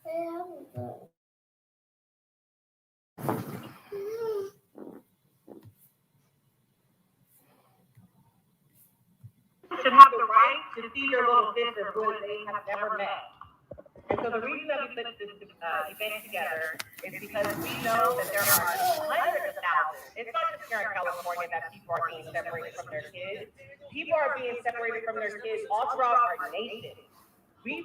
Should have the right to see their little sister who they have never met. And so the reason that we put this event together is because we know that there are hundreds of thousands. It's not just here in California that people are being separated from their kids. People are being separated from their kids all throughout our nation. We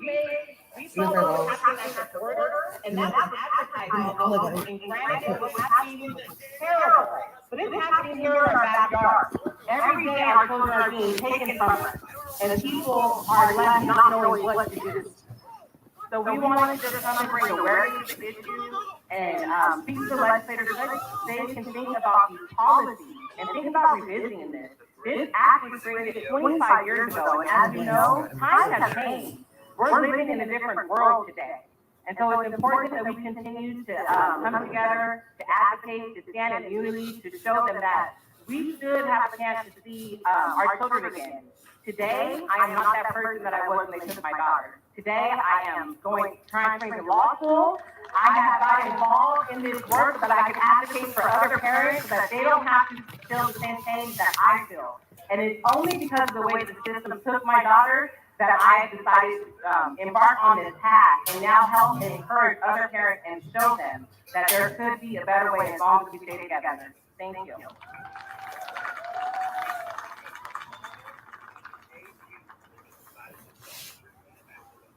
saw what's happening at the border, and that was advertising alone. And granted, it was happening terrible, but it's happening here in our backyard. Every day our children are being taken from us, and people are left not knowing what to do. So we wanted to come and bring awareness to the issue and speak to the legislators so they can think about these policies and think about revisiting this. This act was created 25 years ago, and as you know, times have changed. We're living in a different world today. And so it's important that we continue to come together, to advocate, to stand in unity, to show them that we should have a chance to see our children again. Today, I am not that person that I was when they took my daughter. Today, I am trying to train to law school. I have got involved in this work so that I can advocate for other parents so that they don't have to feel the same pain that I feel. And it's only because of the way the system took my daughter that I decided to embark on this path and now help and encourage other parents and show them that there could be a better way as long as we stay together. Thank you.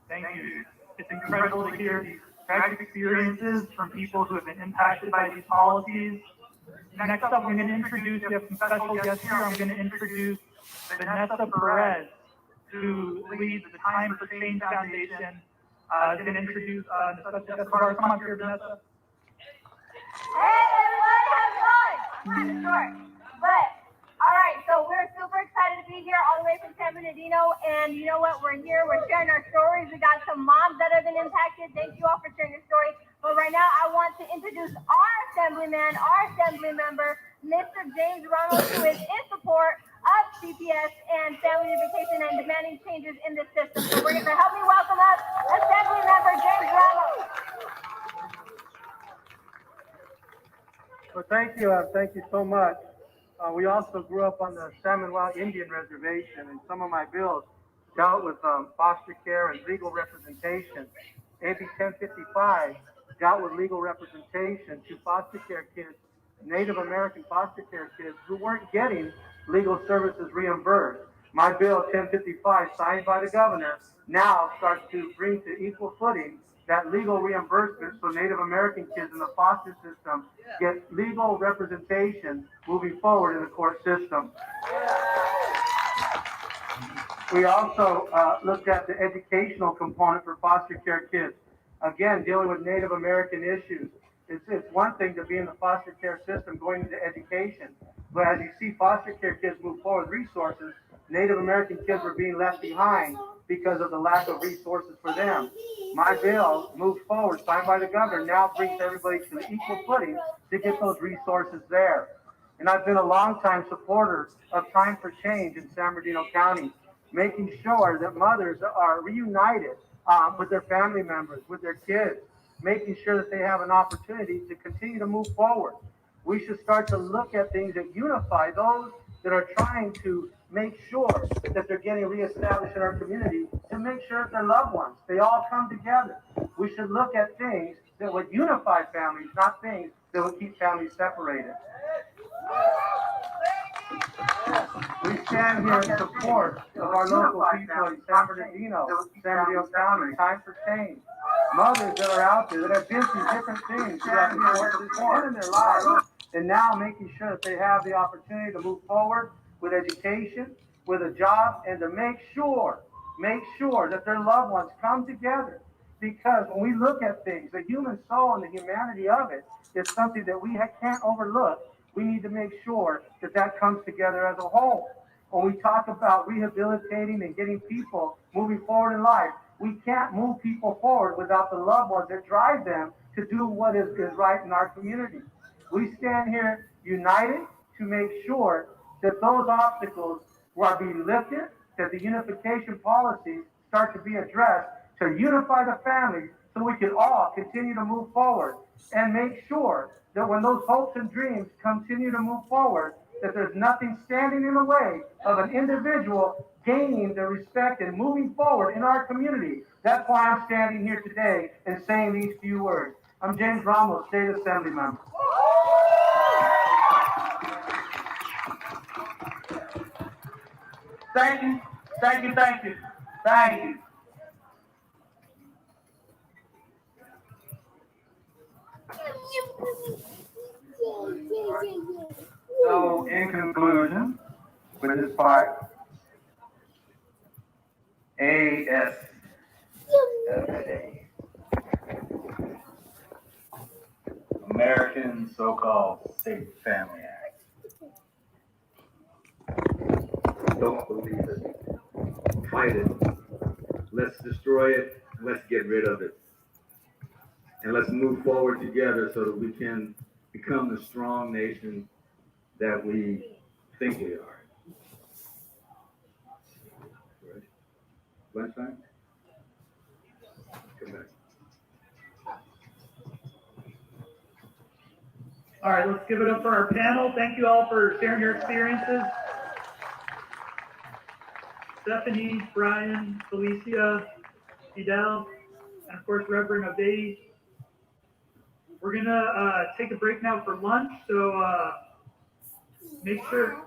Thank you. It's incredible to hear these tragic experiences from people who have been impacted by these policies. Next up, I'm going to introduce, we have some special guests here. I'm going to introduce Vanessa Perez, who leads the Time for Change Foundation. Is going to introduce the special guest of ours. Come on here, Vanessa. Hey everybody, how's it going? Kind of short, but all right. So we're super excited to be here all the way from San Bernardino, and you know what? We're here. We're sharing our stories. We got some moms that have been impacted. Thank you all for sharing your stories. But right now, I want to introduce our assemblyman, our assembly member, Mr. James Ronald, who is in support of CPS and family unification and demanding changes in this system. So we're going to help me welcome us, Assembly Member James Ronald. Well, thank you so much. We also grew up on the Salmon Indian Reservation, and some of my bills dealt with foster care and legal representation. AB 1055 dealt with legal representation to foster care kids, Native American foster care kids who weren't getting legal services reimbursed. My bill 1055, signed by the governor, now starts to bring to equal footing that legal reimbursement so Native American kids in the foster system get legal representation moving forward in the court system. We also looked at the educational component for foster care kids. Again, dealing with Native American issues. It's one thing to be in the foster care system going into education, but as you see foster care kids move forward with resources, Native American kids were being left behind because of the lack of resources for them. My bill moves forward, signed by the governor, now brings everybody to equal footing to get those resources there. And I've been a longtime supporter of Time for Change in San Bernardino County, making sure that mothers are reunited with their family members, with their kids, making sure that they have an opportunity to continue to move forward. We should start to look at things that unify those that are trying to make sure that they're getting reestablished in our community, to make sure that their loved ones, they all come together. We should look at things that would unify families, not things that would keep families separated. We stand here in support of our local people in San Bernardino County, Time for Change. Mothers that are out there that have been through different things throughout in their lives, and now making sure that they have the opportunity to move forward with education, with a job, and to make sure that their loved ones come together. Because when we look at things, the human soul and the humanity of it is something that we can't overlook. We need to make sure that that comes together as a whole. When we talk about rehabilitating and getting people moving forward in life, we can't move people forward without the loved ones that drive them to do what is right in our community. We stand here united to make sure that those obstacles are being lifted, that the unification policies start to be addressed to unify the families so we can all continue to move forward and make sure that when those hopes and dreams continue to move forward, that there's nothing standing in the way of an individual gaining the respect and moving forward in our community. That's why I'm standing here today and saying these few words. I'm James Ramos, State Assembly Member. Thank you, thank you, thank you, thank you. So, in conclusion, with this part, ASFA, American so-called Safe Family Act. Don't believe it. Fight it. Let's destroy it. And let's get rid of it. And let's move forward together so that we can become the strong nation that we think we are. Right? Lunchtime? Come back. All right, let's give it up for our panel. Thank you all for sharing your experiences. Stephanie, Brian, Felicia, Fidel, and of course, Reverend Abedi. We're gonna take a break now for lunch, so make sure.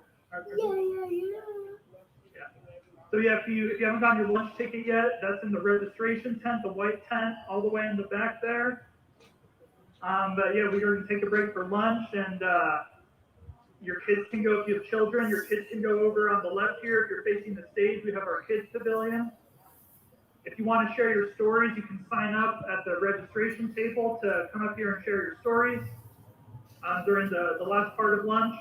So yeah, if you haven't gotten your lunch ticket yet, that's in the registration tent, the white tent, all the way in the back there. But yeah, we're going to take a break for lunch, and your kids can go, if you have children, your kids can go over on the left here. If you're facing the stage, we have our kids pavilion. If you want to share your stories, you can sign up at the registration table to come up here and share your stories during the last part of lunch.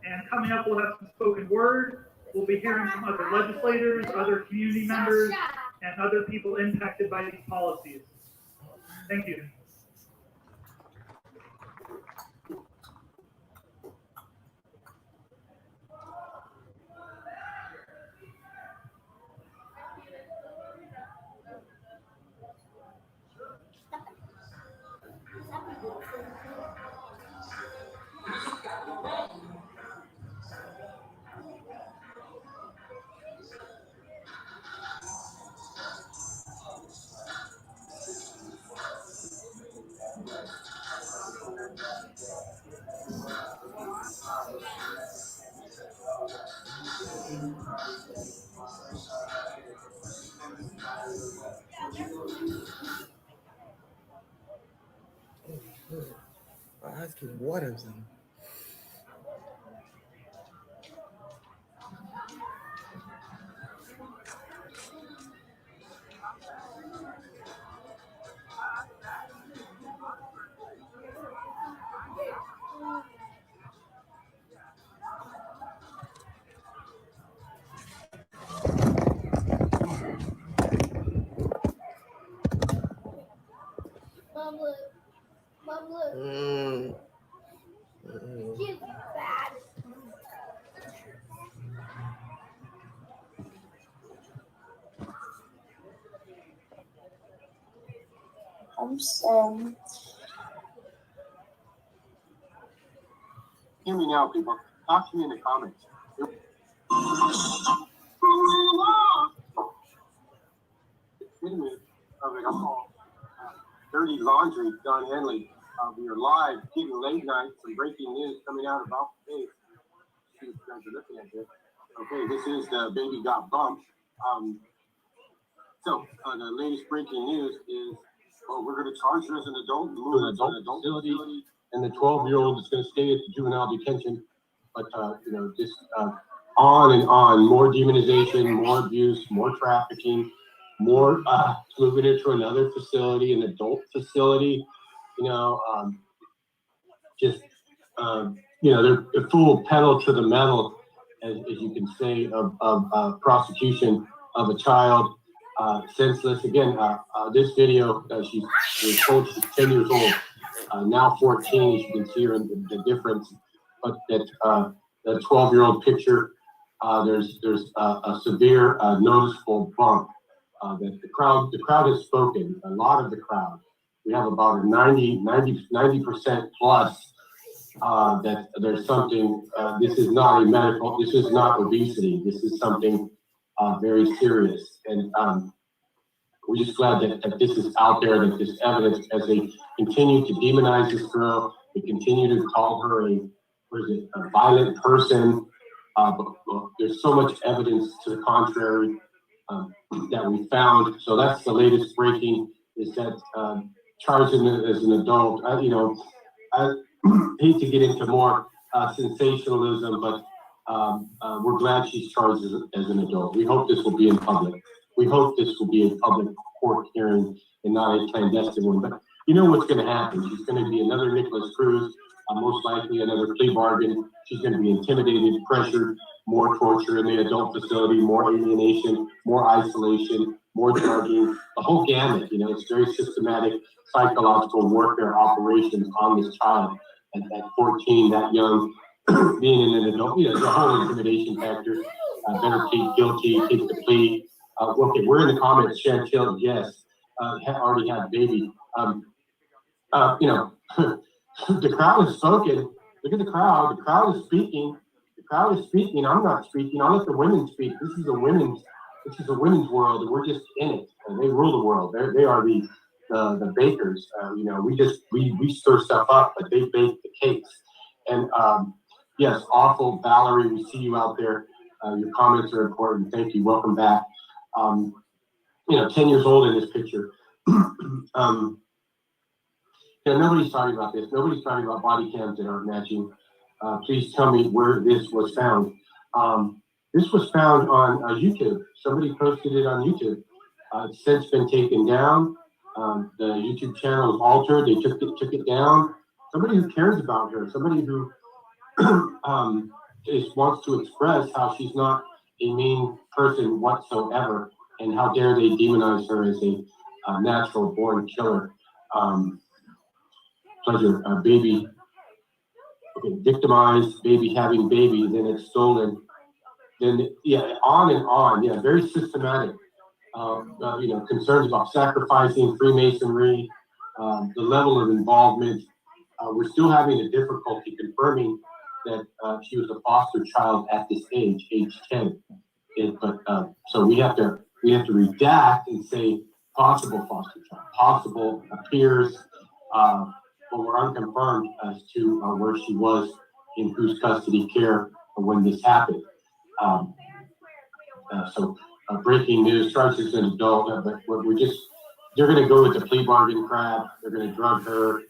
And coming up, we'll have some spoken word. We'll be hearing from other legislators, other community members, and other people impacted by these policies. Thank you. My eyes get waters and Mom, look. She's bad. I'm sorry. Hear me now, people. Talk to me in the comments. Epitome of it all. Dirty laundry, Don Henley. We are live, keeping late night, some breaking news coming out about the case. See if you guys are looking at this. Okay, this is the baby got bumped. So the latest breaking news is, we're going to charge her as an adult, move her to an adult facility, and the 12-year-old is going to stay at the juvenile detention. But just on and on, more demonization, more abuse, more trafficking, more moving her to another facility, an adult facility. They're full pedal to the metal, as you can say, of prosecution of a child, senseless. Again, this video, she's told she's 10 years old, now 14, as you can see her in the difference. But that 12-year-old picture, there's a severe noticeable bump that the crowd has spoken. A lot of the crowd. We have about a 90% plus that there's something. This is not a medical. This is not obesity. This is something very serious. And we're just glad that this is out there, that this evidence, as they continue to demonize this girl, they continue to call her a violent person. But there's so much evidence to the contrary that we found. So that's the latest breaking, is that charged as an adult. I hate to get into more sensationalism, but we're glad she's charged as an adult. We hope this will be in public. We hope this will be a public court hearing and not a clandestine one. But you know what's going to happen. She's going to be another Nicholas Cruz, most likely another plea bargain. She's going to be intimidated, pressured, more torture in the adult facility, more alienation, more isolation, more drugging, the whole gamut. It's very systematic psychological warfare operations on this child at 14, that young, being in an adult. The whole intimidation factor. Better plead guilty, take the plea. Okay, we're in the comments. Chantel, yes, already had a baby. The crowd is spoken. Look at the crowd. The crowd is speaking. The crowd is speaking. I'm not speaking. I'll let the women speak. This is a women's world, and we're just in it. And they rule the world. They are the bakers. We stir stuff up, but they bake the cakes. And yes, awful, Valerie. We see you out there. Your comments are important. Thank you. Welcome back. 10 years old in this picture. Nobody's talking about this. Nobody's talking about body cams that aren't matching. Please tell me where this was found. This was found on YouTube. Somebody posted it on YouTube. It's since been taken down. The YouTube channel was altered. They took it down. Somebody who cares about her. Somebody who wants to express how she's not a mean person whatsoever, and how dare they demonize her as a natural born killer. Pleasure, baby, okay, victimized, baby having baby, then it's stolen, then on and on, very systematic. Concerns about sacrificing, Freemasonry, the level of involvement. We're still having a difficulty confirming that she was a foster child at this age 10. So we have to redact and say possible foster child, possible appears, but we're unconfirmed as to where she was, in whose custody, care, when this happened. Breaking news: charged as an adult, but they're going to go with the plea bargain crap. They're going to drug her.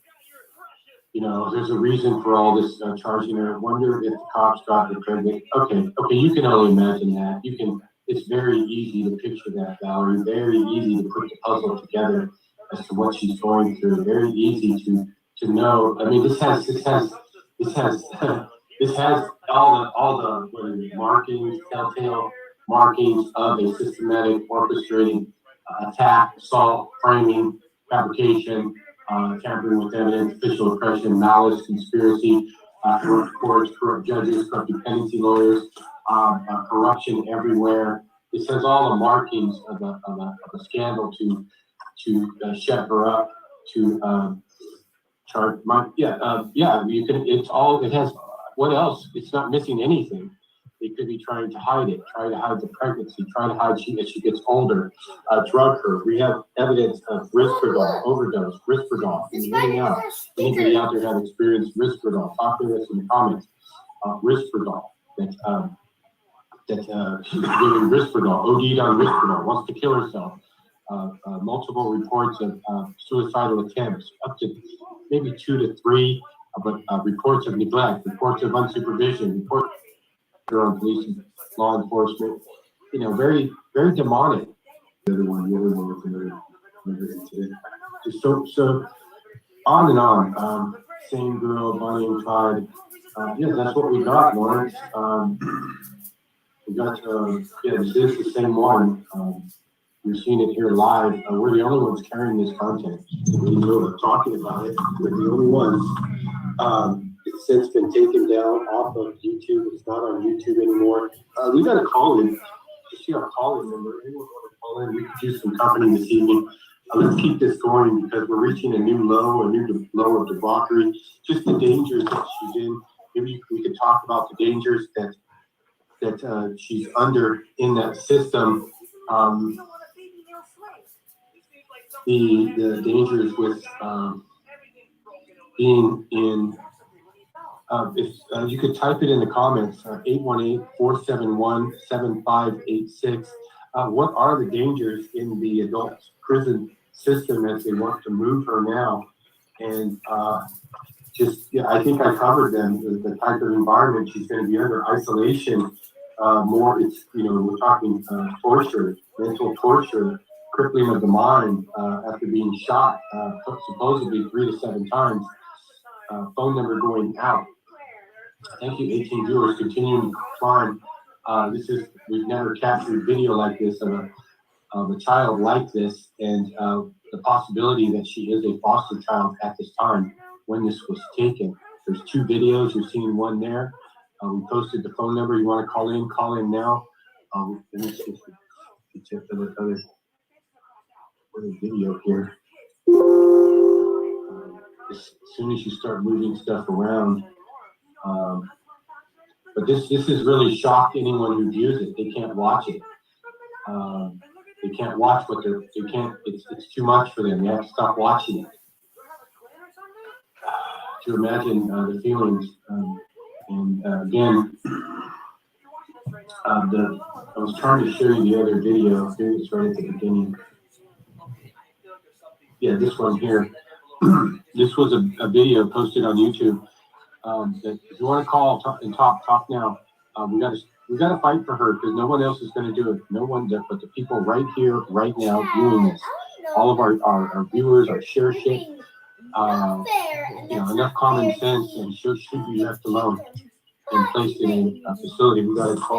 There's a reason for all this charging her. Wonder if the cops got her pregnant. Okay, you can only imagine that. It's very easy to picture that, Valerie. Very easy to put the puzzle together as to what she's going through. Very easy to know. I mean, this has all the markings, telltale markings of a systematic, orchestrating attack, assault, framing, fabrication, tampering with evidence, official oppression, malice, conspiracy, corrupt courts, corrupt judges, corrupt dependency lawyers, corruption everywhere. This has all the markings of a scandal to shut her up, to charge. You can. It's all. It has. What else? It's not missing anything. They could be trying to hide it, trying to hide the pregnancy, trying to hide as she gets older, drug her. We have evidence of Risperdal, overdose, Risperdal. Anybody out there have experienced Risperdal? Talk to us in the comments. Risperdal. She's giving Risperdal, OD'd on Risperdal, wants to kill herself. Multiple reports of suicidal attempts, up to maybe 2 to 3, but reports of neglect, reports of unsupervision, reports on police and law enforcement. Very, very demonic. The other one was another incident. So on and on. Same girl, Bonnie and Clyde. That's what we got, Lawrence. We got, this is the same one. You're seeing it here live. We're the only ones carrying this content. We're talking about it. We're the only ones. It's since been taken down off of YouTube. It's not on YouTube anymore. We got a call in. You see our call in number. Anyone want to Well, we could use some company this evening. Let's keep this going because we're reaching a new low of debauchery. Just the dangers that she's in. Maybe we could talk about the dangers that she's under in that system. The dangers with being in. If you could type it in the comments, 818-471-7586. What are the dangers in the adult prison system as they want to move her now? And I think I covered them, the type of environment she's going to be under, isolation, more, it's, we're talking torture, mental torture, crippling of the mind after being shot, supposedly 3 to 7 times, phone number going out. Thank you, 18 viewers, continuing to climb. We've never captured video like this of a child like this, and the possibility that she is a foster child at this time when this was taken. There's 2 videos, you're seeing one there. We posted the phone number. You want to call in now. Let me see if we check the other video here. As soon as you start moving stuff around, but this has really shocked anyone who views it. They can't watch it. They can't watch it's too much for them. They have to stop watching it. To imagine the feelings. And again, I was trying to show you the other video. Here it's right at the beginning. Yeah, this one here. This was a video posted on YouTube. That if you want to call and talk now. We got to fight for her because no one else is going to do it. No one but the people right here, right now, doing this. All of our viewers, our share shit. Enough common sense and should be left alone and placed in a facility. We got to call.